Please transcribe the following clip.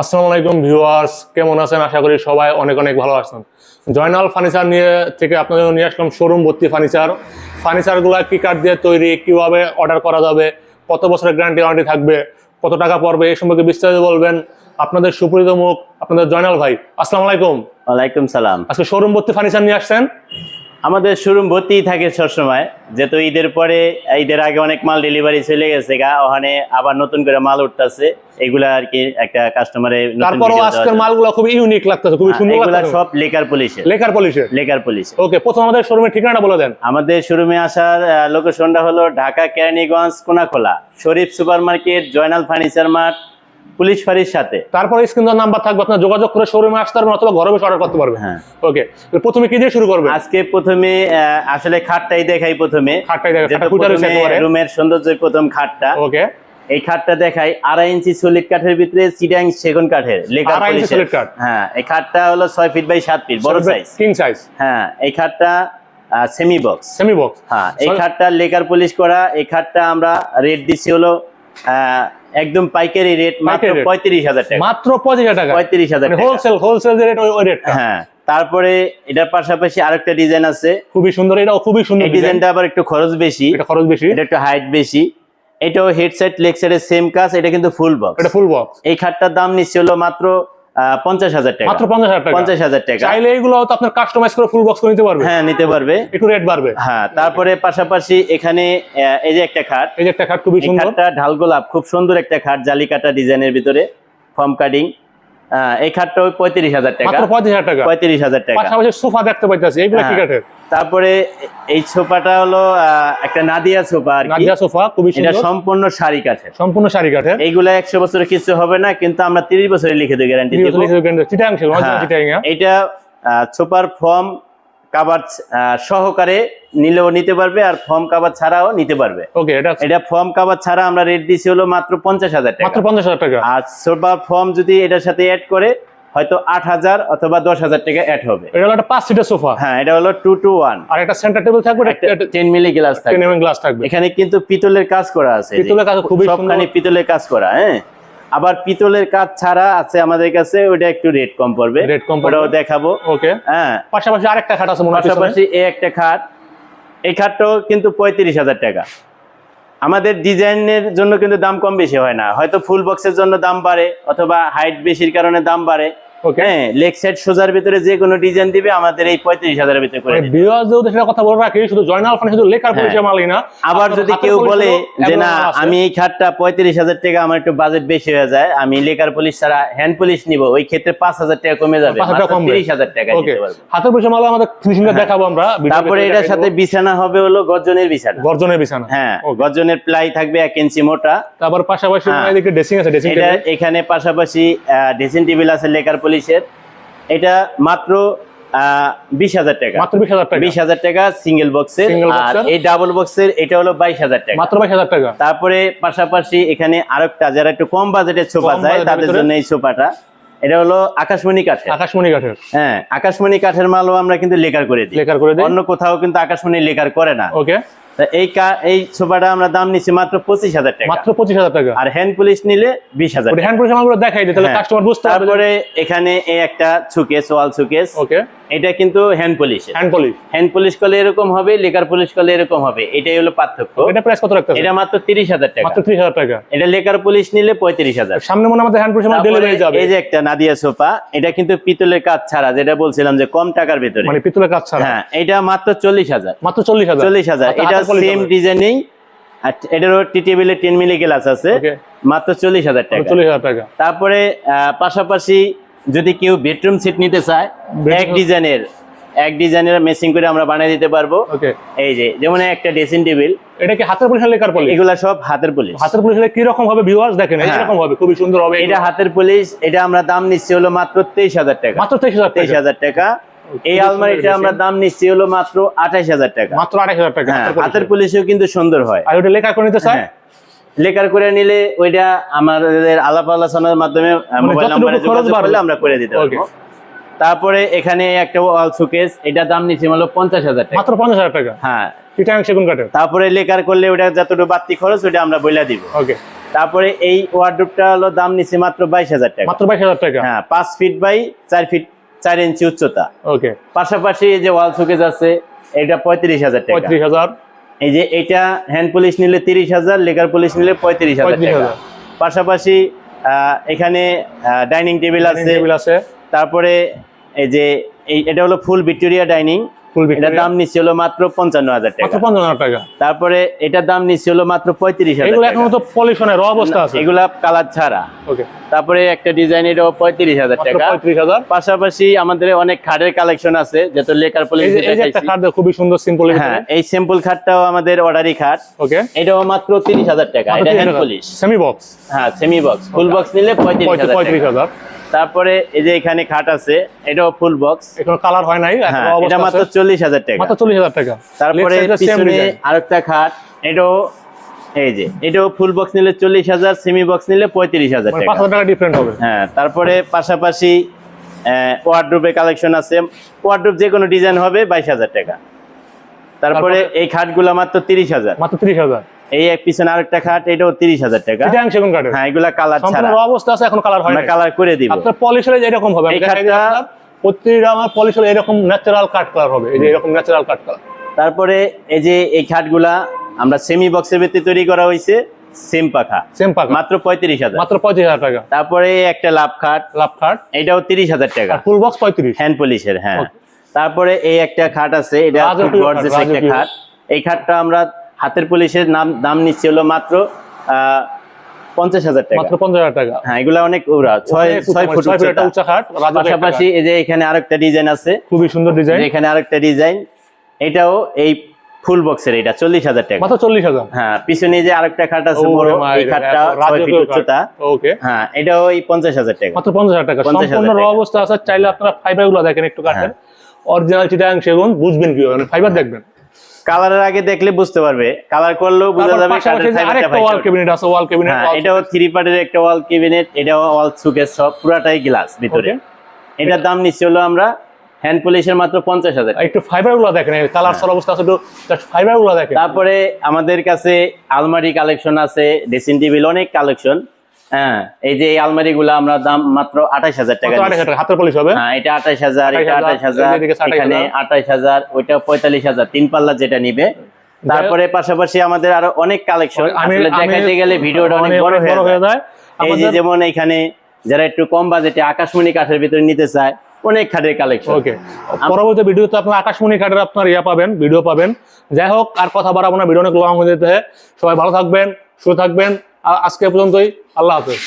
আসসালামু আলাইকুম ভিউয়ার্স, কেমন আছেন? আশা করি সবাই অনেক অনেক ভালো আছেন। জয়নাল ফার্নিচার থেকে আপনাদের নিয়ে আসলাম শোরুম ভর্তি ফার্নিচারগুলো কি কাঠ দিয়ে তৈরি, কিভাবে অর্ডার করা যাবে, কত বছরের গ্যারান্টি ওয়ারেন্টি থাকবে, কত টাকা পড়বে, এই সম্পর্কে বিস্তারিত বলবেন আপনাদের সুপরিচিত মুখ, আপনাদের জয়নাল ভাই। আসসালামু আলাইকুম। ওয়ালাইকুম সালাম। আজকে শোরুম ভর্তি ফার্নিচার নিয়ে আসছেন? আমাদের শোরুম ভর্তি থাকে সবসময়, যেহেতু ঈদের পরে ঈদের আগে অনেক মাল ডেলিভারি চলে গেছে ওখানে আবার নতুন করে মাল উঠতেছে, এগুলা আর কি একটা কাস্টমারের। তারপরও আজকের মালগুলো খুব ইউনিক লাগতেছে, খুব সুন্দর লাগতেছে। এগুলা সব লেকার পলিশ। ওকে, প্রথম আমাদের শোরুমের ঠিকানাটা বলে দেন। আমাদের শোরুমে আসার লোকেশনটা হলো Dhaka Keraniganj Konakhola Sharif super market, Zainal furniture mart, police ফাঁড়ির সাথে। তারপরে স্ক্রিনের নাম্বার থাকবে, আপনার যোগাযোগ করে শোরুমে আসতে পারবেন অথবা ঘরে বসে অর্ডার করতে পারবেন। হ্যাঁ, ওকে। প্রথমে কি দিয়ে শুরু করবেন? আজকে প্রথমে আসলে খাটটাই দেখাই। প্রথমে দেখাই, রুমের সৌন্দর্যের প্রথম খাটটা। ওকে। এই খাটটা দেখাই 2.5 ইঞ্চি সলিড কাঠের ভিতরে চিটাং সেগুন কাঠের লেকার পলিশ। হ্যাঁ, এই খাটটা হলো 6 ফিট বাই 7 ফিট, বড় সাইজ, কিং সাইজ। হ্যাঁ, এই খাটটা সেমি বক্স। হ্যাঁ, এই খাটটা লেকার পলিশ করা। এই খাটটা আমরা রেট দিছি হলো একদম পাইকারি রেট মাত্র 35,000 টাকা। মাত্র 35,000 টাকা, 35,000 টাকা হোলসেল রেট, ওই রেট। হ্যাঁ, তারপরে এটার পাশাপাশি আরেকটা ডিজাইন আছে, খুবই সুন্দর। এটাও খুবই সুন্দর। এই ডিজাইনটা আবার একটু খরচ বেশি, এটা একটু হাইট বেশি। এটাও হেড সাইড লেগ সাইডের সেম কাজ, এটা কিন্তু ফুল বক্স। এটা ফুল বক্স। এই খাটটার দাম নিচ্ছে হলো মাত্র 50,000 টাকা। মাত্র 50,000 টাকা। চাইলে এগুলো তো আপনার কাস্টমাইজ করে ফুল বক্স করে নিতে পারবে। হ্যাঁ, নিতে পারবে, একটু রেট বাড়বে। হ্যাঁ, তারপরে পাশাপাশি এখানে এই যে একটা খাট, খুবই সুন্দর। খাটটা ঢাল গোলাপ, খুব সুন্দর একটা খাট, জালি কাটা ডিজাইনের ভিতরে ফর্ম কাটিং। এই খাটটা 35,000 টাকা। মাত্র 35,000 টাকা। পাশাপাশি সোফা দেখতে পাইতেছি, এগুলো কি কাঠের? তারপরে এই সোফাটা হলো একটা নাদিয়া সোফা। নাদিয়া সোফা, খুবই সুন্দর। এটা সম্পূর্ণ শাড়ি কাঠের। এইগুলা 100 বছরের কিছু হবে না, কিন্তু আমরা 30 বছরের লিখিত গ্যারান্টি দেব। এটা সোফার ফর্ম কভার সহকারে নিলেও নিতে পারবে, আর ফর্ম কভার ছাড়াও নিতে পারবে। ওকে। এটা ফর্ম কভার ছাড়া আমরা রেট দিছি হলো মাত্র 50,000 টাকা। মাত্র 50,000 টাকা। আর সোফার ফর্ম যদি এটার সাথে অ্যাড করে হয়তো 8,000 অথবা 10,000 টাকা অ্যাড হবে। এটা হলো একটা 5 সিটের সোফা। হ্যাঁ, এটা হলো 2 to 1। আর একটা সেন্টার টেবিল থাকবে, 10 মিলি গ্লাস থাকবে। এখানে কিন্তু পিতলের কাজ করা আছে, পিতলের কাজ খুবই সুন্দর, সবখানে পিতলের কাজ করা। হ্যাঁ, আবার পিতলের কাজ ছাড়া আছে আমাদের কাছে, ওটা একটু রেট কম পড়বে, ওটাও দেখাবো। ওকে। হ্যাঁ, পাশাপাশি আরেকটা খাট আছে, পাশাপাশি এই একটা খাট, এই খাটটাও কিন্তু 35,000 টাকা। আমাদের ডিজাইনের জন্য কিন্তু দাম কম বেশি হয় না, হয়তো ফুল বক্সের জন্য দাম বাড়ে অথবা হাইট বেশির কারণে দাম বাড়ে। হ্যাঁ, লেগ সাইড সোজার ভিতরে যে কোনো ডিজাইন দিবে আমাদের এই 35,000 এর ভিতরে করে দিবে। ভিউয়ারদের কথা বলে রাখি, শুধু জয়নাল ফার্নিচার শুধু লেকার পলিশের মালই না। আবার যদি কেউ বলে যে না, আমি এই খাটটা 35,000 টাকা, আমার একটু বাজেট বেশি হয়ে যায়, আমি লেকার পলিশ ছাড়া হ্যান্ড পলিশ নিব, ওই ক্ষেত্রে 5,000 টাকা কমে যাবে, 30,000 টাকা দিতে পারবে। হাতের পলিশের মাল আমাদের ফিনিশিংটা দেখাবো আমরা। তারপরে এটার সাথে বিছানা হবে হলো গর্জনের বিছানা। হ্যাঁ, গর্জনের প্লাই থাকবে 1 ইঞ্চি মোটা। তারপর পাশাপাশি এদিকে ড্রেসিং আছে, এখানে পাশাপাশি ড্রেসিং টেবিল আছে লেকার পলিশের। এটা মাত্র 20,000 টাকা। মাত্র 20,000 টাকা সিঙ্গেল বক্সের। আর এই ডাবল বক্সের এটা হলো 22,000 টাকা। মাত্র 22,000 টাকা। তারপরে পাশাপাশি এখানে আরেকটা, যারা একটু কম বাজেটের সোফা চায় তাদের জন্য এই সোফাটা, এটা হলো আকাশমণি কাঠের। হ্যাঁ, আকাশমণি কাঠের মালও আমরা কিন্তু লেকার করে দিই, অন্য কোথাও কিন্তু আকাশমণি লেকার করে না। ওকে। এই সোফাটা আমরা দাম নিচ্ছি মাত্র 25,000 টাকা। মাত্র 25,000 টাকা। আর হ্যান্ড পলিশ নিলে 20,000 টাকা। হ্যান্ড পলিশ মালগুলো দেখাই দিই, তাহলে কাস্টমার বুঝতে পারবে। তারপরে এখানে এই একটা সুকেস, ওয়াল সুকেস। ওকে। এটা কিন্তু হ্যান্ড পলিশ করলে এরকম হবে, লেকার পলিশ করলে এরকম হবে, এটাই হলো পার্থক্য। এটা প্রাইস কত রাখতেছে? এটা মাত্র 30,000 টাকা। মাত্র 30,000 টাকা। এটা লেকার পলিশ নিলে 35,000। সামনে মনে আমাদের হ্যান্ড পলিশ মাল ডেলিভারি যাবে। এই যে একটা নাদিয়া সোফা, এটা কিন্তু পিতলের কাজ ছাড়া, যেটা বলছিলাম যে কম টাকার ভিতরে, মানে পিতলের কাজ ছাড়া। হ্যাঁ, এটা মাত্র 40,000। মাত্র 40,000। এটা সেম ডিজাইনেই, আর এটারও টি টেবিলে 10 মিলি গ্লাস আছে, মাত্র 40,000 টাকা। 40,000 টাকা। তারপরে পাশাপাশি যদি কেউ বেডরুম সেট নিতে চায়, এক ডিজাইনের মেসিং করে আমরা বানিয়ে দিতে পারবো। ওকে। এই যে যেমন একটা ড্রেসিং টেবিল, এটা কি হাতের পলিশ না লেকার পলিশ? এগুলা সব হাতের পলিশ। হাতের পলিশ হলে কি রকম হবে ভিউয়ার্স দেখেন, এরকম হবে, খুবই সুন্দর হবে। এটা হাতের পলিশ, এটা আমরা দাম নিচ্ছি হলো মাত্র 23,000 টাকা। মাত্র 23,000 টাকা। এই আলমারিটা আমরা দাম নিচ্ছি হলো মাত্র 28,000 টাকা। মাত্র 28,000 টাকা। হাতের পলিশও কিন্তু সুন্দর হয়। আর ওটা লেকার করে নিতে চায়? লেকার করে নিলে ওইটা আমাদের আলাপ আলোচনার মাধ্যমে মোবাইল নম্বরে যোগাযোগ করলে আমরা করে দিতে পারবো। তারপরে এখানে একটা ওয়াল শোকেস, এটা দাম নিচ্ছে হলো 50,000 টাকা। মাত্র 50,000 টাকা। হ্যাঁ, চিটাং সেগুন কাঠের। তারপরে লেকার করলে ওটা যতটুকু বাড়তি খরচ ওটা আমরা বইলা দিব। ওকে। তারপরে এই ওয়ার্ডরোবটা হলো দাম নিচ্ছে মাত্র 22,000 টাকা। মাত্র 22,000 টাকা। হ্যাঁ, 5 ফিট বাই 4 ফিট 4 ইঞ্চি উচ্চতা। ওকে। পাশাপাশি এই যে ওয়াল শোকেস আছে, এটা 35,000 টাকা। 35,000। এই যে এটা হ্যান্ড পলিশ নিলে 30,000, লেকার পলিশ নিলে 35,000 টাকা। পাশাপাশি এখানে ডাইনিং টেবিল আছে। তারপরে এই যে এটা হলো ফুল ভিক্টোরিয়া ডাইনিং, এটার দাম নিচ্ছে হলো মাত্র 55,000 টাকা। মাত্র 55,000 টাকা। তারপরে এটার দাম নিচ্ছে হলো মাত্র 35,000 এগুলো টাকা। এখনো তো পলিশনের র অবস্থা আছে, এগুলা কালার ছাড়া। ওকে। তারপরে একটা ডিজাইন, এটাও 35,000 টাকা। 35,000। পাশাপাশি আমাদের অনেক খাটের কালেকশন আছে, যেহেতু লেকার পলিশ এই যে একটা খাট খুবই সুন্দর সিম্পল। হ্যাঁ, এই সিম্পল খাটটাও আমাদের অর্ডারি খাট। ওকে। এটাও মাত্র 30,000 টাকা। এটা হ্যান্ড পলিশ, সেমি বক্স। হ্যাঁ সেমি বক্স। ফুল বক্স নিলে 35,000। তারপরে এই যে এখানে খাট আছে, এটাও ফুল বক্স, এখনো কালার হয় নাই, এটা মাত্র 40,000 টাকা। মাত্র 40,000 টাকা। তারপরে পিছনে আরেকটা খাট, এটাও এই যে এটাও ফুল বক্স নিলে 40,000, সেমি বক্স নিলে 35,000 টাকা। 5,000 টাকা ডিফারেন্ট হবে। হ্যাঁ, তারপরে পাশাপাশি ওয়ার্ডরোবের কালেকশন আছে। ওয়ার্ডরোব যে কোনো ডিজাইন হবে 22,000 টাকা। তারপরে এই খাটগুলো মাত্র 30,000। মাত্র 30,000। এই এক পিছনে আরেকটা খাট, এটাও 30,000 টাকা। এটা সেগুন কাঠের। হ্যাঁ, এগুলা কালার ছাড়া, সম্পূর্ণ র অবস্থা আছে, এখন কালার হয় না। আমরা কালার করে দিব। আপনার পলিশের এরকম হবে, এই খাটটা প্রত্যেকটা আমার পলিশের এরকম ন্যাচারাল কাট কালার হবে, এই যে এরকম ন্যাচারাল কাট কালার। তারপরে এই যে এই খাটগুলা আমরা সেমি বক্সের ভিতরে তৈরি করা হয়েছে, সেম পাখা মাত্র 35,000। মাত্র 35,000 টাকা। তারপরে একটা লাভ খাট, এটাও 30,000 টাকা। ফুল বক্স 35, হ্যান্ড পলিশের। হ্যাঁ, তারপরে এই একটা খাট আছে, এটা গর্জিয়াস একটা খাট। এই খাটটা আমরা হাতের পলিশের দাম নিচ্ছি হলো মাত্র 50,000 টাকা। মাত্র 50,000 টাকা। হ্যাঁ, এগুলা অনেক 6 ফুট উচ্চতা খাট। পাশাপাশি এই যে এখানে আরেকটা ডিজাইন আছে, খুবই সুন্দর ডিজাইন। এখানে আরেকটা ডিজাইন, এটাও এই ফুল বক্সের, এটা 40,000 টাকা। মাত্র 40,000। হ্যাঁ, পিছনে যে আরেকটা খাট আছে বড়, এই খাটটা 6 ফিট উচ্চতা। ওকে। হ্যাঁ, এটাও এই 50,000 টাকা। মাত্র 50,000 টাকা। সম্পূর্ণ র অবস্থা আছে। চাইলে আপনারা ফাইবার গুলো দেখেন একটু কাঠের, অরিজিনাল চিটাগাং সেগুন, বুঝবেন কি হবে, ফাইবার দেখবেন। কালারের আগে দেখলে বুঝতে পারবে, কালার করলেও বোঝা যাবে কাঠের ফাইবারটা। আরেকটা ওয়াল ক্যাবিনেট আছে, ওয়াল ক্যাবিনেট। এটাও 3 পার্টের একটা ওয়াল ক্যাবিনেট, এটাও ওয়াল শোকেস, সব পুরাটাই গ্লাস ভিতরে। এটার দাম নিচ্ছি হলো আমরা হ্যান্ড পলিশের মাত্র 50,000। একটু ফাইবার গুলো দেখেন, কালার সর অবস্থা আছে, একটু জাস্ট ফাইবার গুলো দেখেন। তারপরে আমাদের কাছে আলমারি কালেকশন আছে, ড্রেসিং টেবিল, অনেক কালেকশন। হ্যাঁ, এই যে এই আলমারি গুলো আমরা দাম মাত্র 28,000 টাকা। হাতের পলিশ হবে। হ্যাঁ, এটা 28,000, এটা 28,000, এখানে 28,000, ওইটা 45,000, 3 পাল্লা যেটা নিবে। তারপরে পাশাপাশি আমাদের আরো অনেক কালেকশন, আসলে দেখাইতে গেলে ভিডিওটা অনেক বড় হয়ে যায়। এই যে যেমন এখানে যারা একটু কম বাজেটে আকাশমণি কাঠের ভিতরে নিতে চায়, অনেক খাটের কালেকশন। ওকে, পরবর্তী ভিডিওতে আপনার আকাশমণি কাঠের আপনার পাবেন, ভিডিও পাবেন। যাই হোক, আর কথা বাড়াবো না, ভিডিও অনেক লং হয়ে যেতে। সবাই ভালো থাকবেন, সুস্থ থাকবেন। আজকে পর্যন্তই, আল্লাহ হাফেজ।